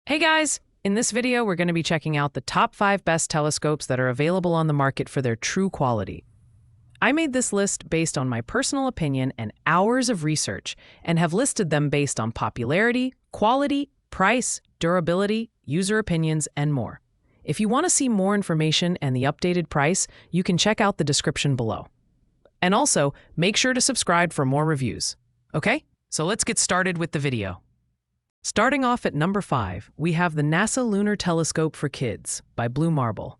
Hey guys! In this video, we're going to be checking out the top 5 best telescopes that are available on the market for their true quality. I made this list based on my personal opinion and hours of research, and have listed them based on popularity, quality, price, durability, user opinions, and more. If you want to see more information and the updated price, you can check out the description below. And also, make sure to subscribe for more reviews. Okay? So let's get started with the video. Starting off at number 5, we have the NASA Lunar Telescope for Kids by Blue Marble.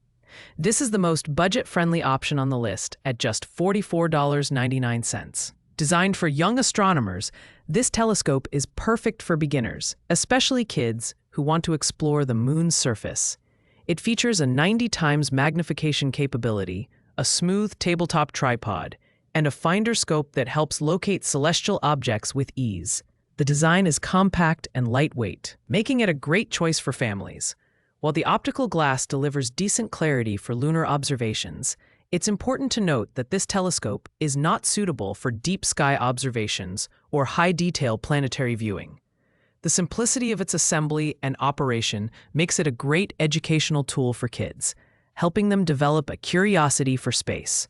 This is the most budget-friendly option on the list at just $44.99. Designed for young astronomers, this telescope is perfect for beginners, especially kids who want to explore the moon's surface. It features a 90 times magnification capability, a smooth tabletop tripod, and a finder scope that helps locate celestial objects with ease. The design is compact and lightweight, making it a great choice for families. While the optical glass delivers decent clarity for lunar observations, it's important to note that this telescope is not suitable for deep sky observations or high-detail planetary viewing. The simplicity of its assembly and operation makes it a great educational tool for kids, helping them develop a curiosity for space.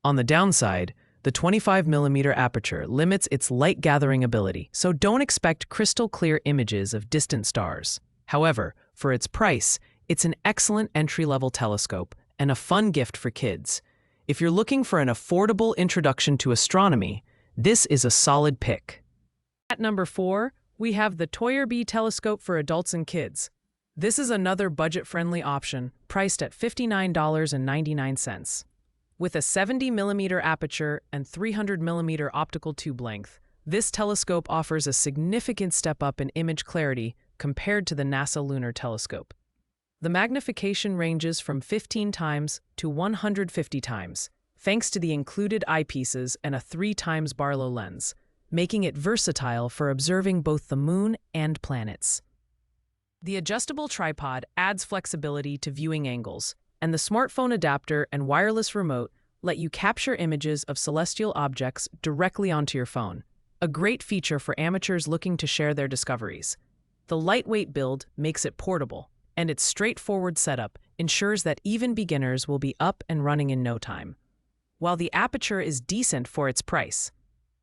On the downside, the 25mm aperture limits its light-gathering ability, so don't expect crystal-clear images of distant stars. However, for its price, it's an excellent entry-level telescope and a fun gift for kids. If you're looking for an affordable introduction to astronomy, this is a solid pick. At number 4, we have the Toyer-B telescope for adults and kids. This is another budget-friendly option, priced at $59.99. With a 70mm aperture and 300mm optical tube length, this telescope offers a significant step up in image clarity compared to the NASA Lunar Telescope. The magnification ranges from 15 times to 150 times, thanks to the included eyepieces and a 3 times Barlow lens, making it versatile for observing both the moon and planets. The adjustable tripod adds flexibility to viewing angles, and the smartphone adapter and wireless remote let you capture images of celestial objects directly onto your phone, a great feature for amateurs looking to share their discoveries. The lightweight build makes it portable, and its straightforward setup ensures that even beginners will be up and running in no time. While the aperture is decent for its price,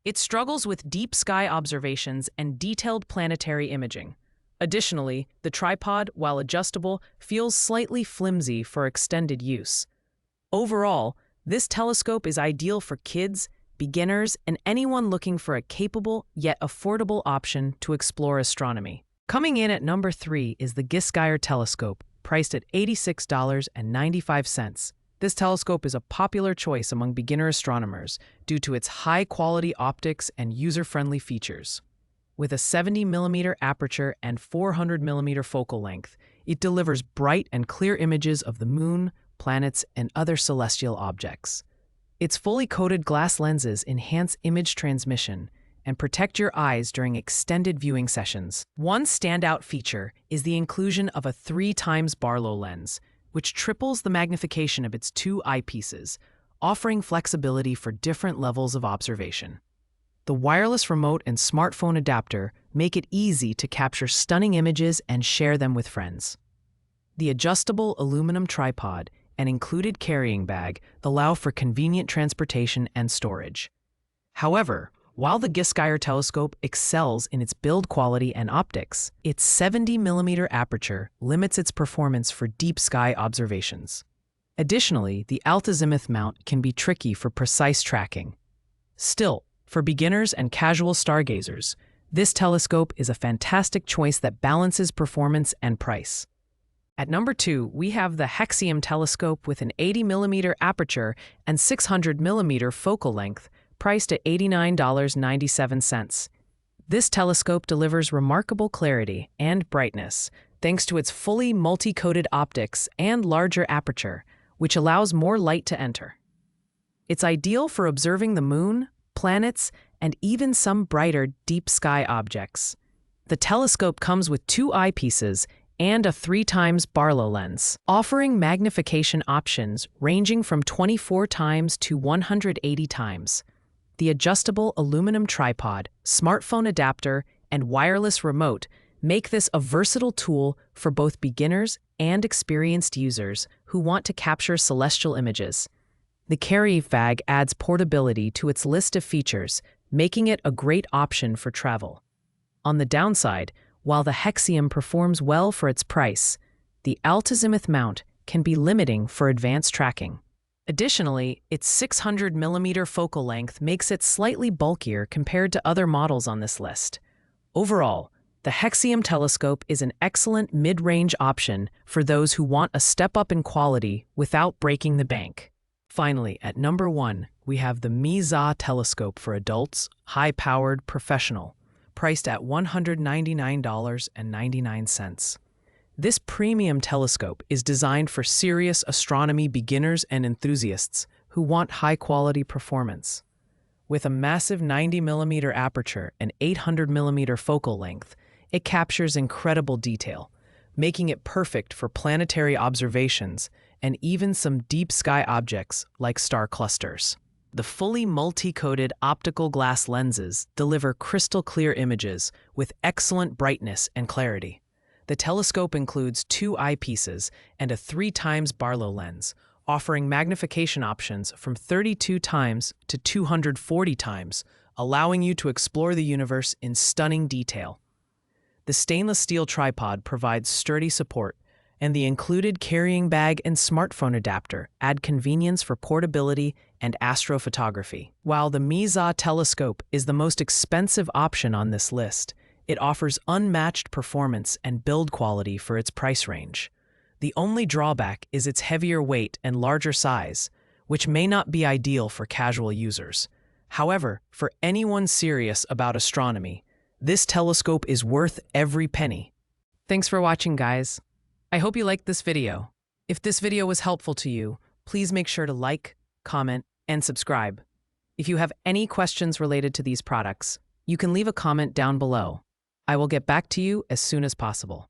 it struggles with deep sky observations and detailed planetary imaging. Additionally, the tripod, while adjustable, feels slightly flimsy for extended use. Overall, this telescope is ideal for kids, beginners, and anyone looking for a capable yet affordable option to explore astronomy. Coming in at number 3 is the Giskeyer telescope, priced at $86.95. This telescope is a popular choice among beginner astronomers due to its high-quality optics and user-friendly features. With a 70mm aperture and 400mm focal length, it delivers bright and clear images of the moon, planets, and other celestial objects. Its fully coated glass lenses enhance image transmission and protect your eyes during extended viewing sessions. One standout feature is the inclusion of a 3 times Barlow lens, which triples the magnification of its 2 eyepieces, offering flexibility for different levels of observation. The wireless remote and smartphone adapter make it easy to capture stunning images and share them with friends. The adjustable aluminum tripod and included carrying bag allow for convenient transportation and storage. However, while the Giskeyer telescope excels in its build quality and optics, its 70mm aperture limits its performance for deep sky observations. Additionally, the altazimuth mount can be tricky for precise tracking. Still, for beginners and casual stargazers, this telescope is a fantastic choice that balances performance and price. At number 2, we have the Hexium telescope with an 80mm aperture and 600mm focal length, priced at $89.97. This telescope delivers remarkable clarity and brightness thanks to its fully multi-coated optics and larger aperture, which allows more light to enter. It's ideal for observing the moon, planets, and even some brighter deep sky objects. The telescope comes with 2 eyepieces and a 3 times Barlow lens, offering magnification options ranging from 24 times to 180 times. The adjustable aluminum tripod, smartphone adapter, and wireless remote make this a versatile tool for both beginners and experienced users who want to capture celestial images. The Carry Bag adds portability to its list of features, making it a great option for travel. On the downside, while the Hexium performs well for its price, the Altazimuth mount can be limiting for advanced tracking. Additionally, its 600mm focal length makes it slightly bulkier compared to other models on this list. Overall, the Hexium telescope is an excellent mid-range option for those who want a step up in quality without breaking the bank. Finally, at number 1, we have the Mizah telescope for adults, high-powered, professional, priced at $199.99. This premium telescope is designed for serious astronomy beginners and enthusiasts who want high-quality performance. With a massive 90mm aperture and 800mm focal length, it captures incredible detail, making it perfect for planetary observations and even some deep sky objects like star clusters. The fully multi-coated optical glass lenses deliver crystal-clear images with excellent brightness and clarity. The telescope includes 2 eyepieces and a 3x Barlow lens, offering magnification options from 32 times to 240 times, allowing you to explore the universe in stunning detail. The stainless steel tripod provides sturdy support, and the included carrying bag and smartphone adapter add convenience for portability and astrophotography. While the Mizah telescope is the most expensive option on this list, it offers unmatched performance and build quality for its price range. The only drawback is its heavier weight and larger size, which may not be ideal for casual users. However, for anyone serious about astronomy, this telescope is worth every penny. Thanks for watching, guys. I hope you liked this video. If this video was helpful to you, please make sure to like, comment, and subscribe. If you have any questions related to these products, you can leave a comment down below. I will get back to you as soon as possible.